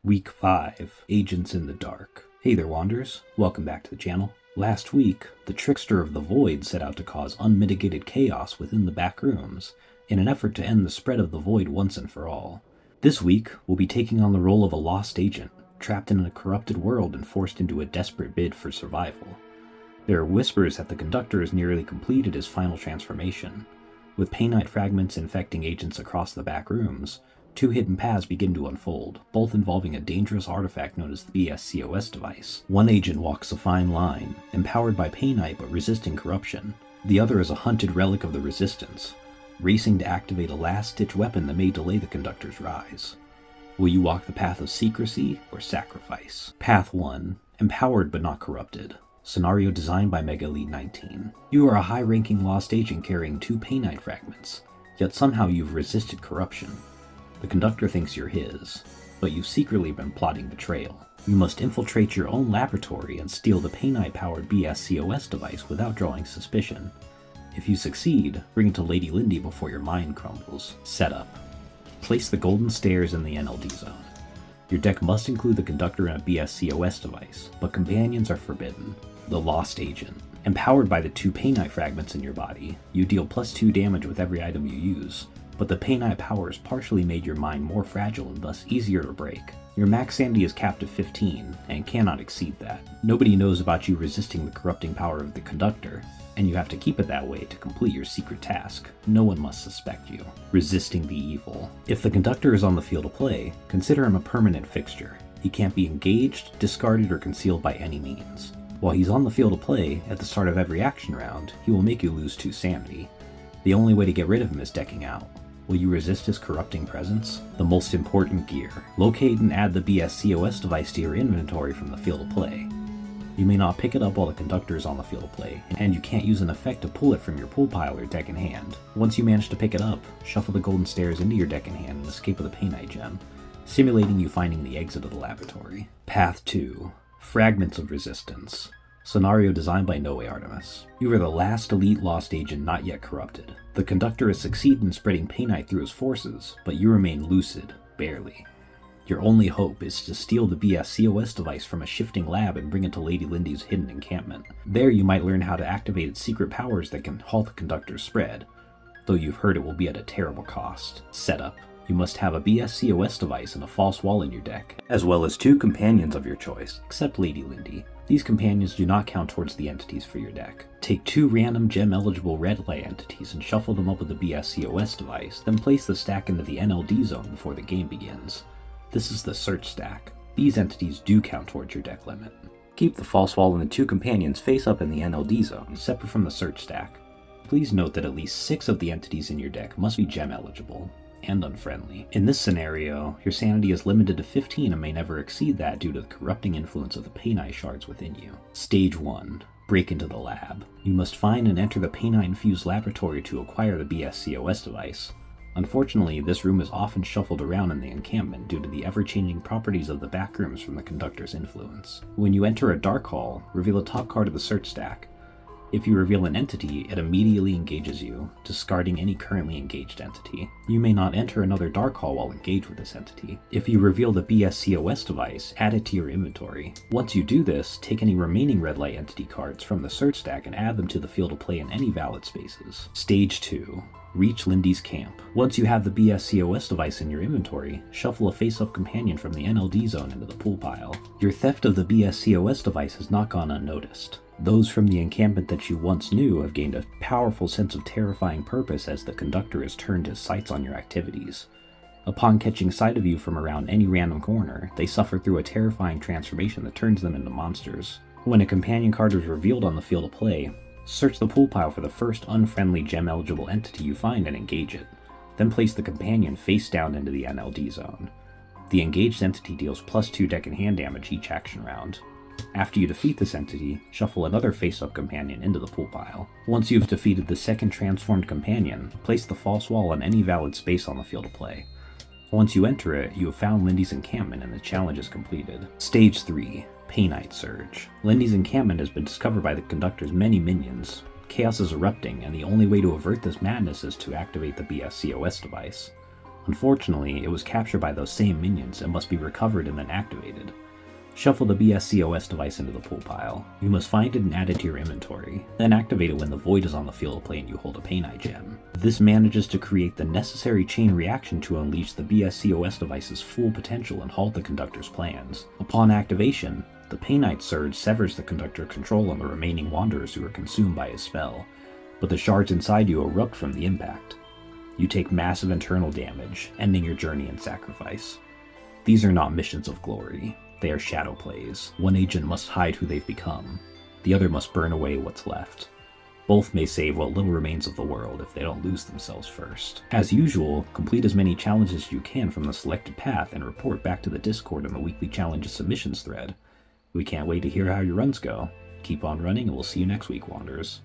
Week 5, Agents in the Dark. Hey there, Wanderers. Welcome back to the channel. Last week, the Trickster of the Void set out to cause unmitigated chaos within the Backrooms, in an effort to end the spread of the Void once and for all. This week, we'll be taking on the role of a lost agent, trapped in a corrupted world and forced into a desperate bid for survival. There are whispers that the Conductor has nearly completed his final transformation. With Painite fragments infecting agents across the Backrooms, two hidden paths begin to unfold, both involving a dangerous artifact known as the BSCOS device. One agent walks a fine line, empowered by Painite but resisting corruption. The other is a hunted relic of the Resistance, racing to activate a last-ditch weapon that may delay the Conductor's rise. Will you walk the path of secrecy or sacrifice? Path 1. Empowered but not corrupted. Scenario designed by Lady 19. You are a high-ranking lost agent carrying two Painite fragments, yet somehow you've resisted corruption. The Conductor thinks you're his, but you've secretly been plotting betrayal. You must infiltrate your own laboratory and steal the Painite-Powered BSCOS device without drawing suspicion. If you succeed, bring it to Lady Lindy before your mind crumbles. Setup. Place the golden stairs in the NLD zone. Your deck must include the Conductor and a BSCOS device, but companions are forbidden. The Lost Agent. Empowered by the two Painite fragments in your body, you deal +2 damage with every item you use, but the Painite powers partially made your mind more fragile and thus easier to break. Your max sanity is capped at 15, and cannot exceed that. Nobody knows about you resisting the corrupting power of the Conductor, and you have to keep it that way to complete your secret task. No one must suspect you. Resisting the evil. If the Conductor is on the field of play, consider him a permanent fixture. He can't be engaged, discarded, or concealed by any means. While he's on the field of play, at the start of every action round, he will make you lose 2 sanity. The only way to get rid of him is decking out. Will you resist his corrupting presence? The most important gear. Locate and add the BSCOS device to your inventory from the field of play. You may not pick it up while the Conductor is on the field of play, and you can't use an effect to pull it from your pool pile or deck in hand. Once you manage to pick it up, shuffle the golden stairs into your deck in hand and escape with a Painite gem, simulating you finding the exit of the laboratory. Path 2. Fragments of Resistance. Scenario designed by No Way Artemis. You are the last elite lost agent not yet corrupted. The Conductor has succeeded in spreading Painite through his forces, but you remain lucid, barely. Your only hope is to steal the BSCOS device from a shifting lab and bring it to Lady Lindy's hidden encampment. There you might learn how to activate its secret powers that can halt the Conductor's spread, though you've heard it will be at a terrible cost. Setup. You must have a BSCOS device and a false wall in your deck, as well as 2 companions of your choice, except Lady Lindy. These companions do not count towards the entities for your deck. Take 2 random gem-eligible red light entities and shuffle them up with the BSCOS device, then place the stack into the NLD zone before the game begins. This is the search stack. These entities do count towards your deck limit. Keep the false wall and the 2 companions face up in the NLD zone, separate from the search stack. Please note that at least 6 of the entities in your deck must be gem-eligible and unfriendly. In this scenario, your sanity is limited to 15 and may never exceed that due to the corrupting influence of the Painite shards within you. Stage 1. Break into the lab. You must find and enter the Painite-infused laboratory to acquire the BSCOS device. Unfortunately, this room is often shuffled around in the encampment due to the ever-changing properties of the Backrooms from the Conductor's influence. When you enter a dark hall, reveal the top card of the search stack. If you reveal an entity, it immediately engages you, discarding any currently engaged entity. You may not enter another dark hall while engaged with this entity. If you reveal the BSCOS device, add it to your inventory. Once you do this, take any remaining red light entity cards from the search stack and add them to the field of play in any valid spaces. Stage 2. Reach Lindy's camp. Once you have the BSCOS device in your inventory, shuffle a face-up companion from the NLD zone into the pool pile. Your theft of the BSCOS device has not gone unnoticed. Those from the encampment that you once knew have gained a powerful sense of terrifying purpose as the Conductor has turned his sights on your activities. Upon catching sight of you from around any random corner, they suffer through a terrifying transformation that turns them into monsters. When a companion card is revealed on the field of play, search the pool pile for the first unfriendly gem-eligible entity you find and engage it. Then place the companion face down into the NLD zone. The engaged entity deals +2 deck and hand damage each action round. After you defeat this entity, shuffle another face-up companion into the pool pile. Once you've defeated the second transformed companion, place the false wall in any valid space on the field of play. Once you enter it, you have found Lindy's encampment and the challenge is completed. Stage 3. Painite Surge. Lindy's encampment has been discovered by the Conductor's many minions. Chaos is erupting, and the only way to avert this madness is to activate the BSCOS device. Unfortunately, it was captured by those same minions and must be recovered and then activated. Shuffle the BSCOS device into the pool pile. You must find it and add it to your inventory, then activate it when the void is on the field of play and you hold a Painite gem. This manages to create the necessary chain reaction to unleash the BSCOS device's full potential and halt the Conductor's plans. Upon activation, the Painite surge severs the Conductor control on the remaining Wanderers who are consumed by his spell, but the shards inside you erupt from the impact. You take massive internal damage, ending your journey in sacrifice. These are not missions of glory. They are shadow plays. One agent must hide who they've become. The other must burn away what's left. Both may save what little remains of the world if they don't lose themselves first. As usual, complete as many challenges as you can from the selected path and report back to the Discord in the weekly challenges submissions thread. We can't wait to hear how your runs go. Keep on running and we'll see you next week, Wanderers.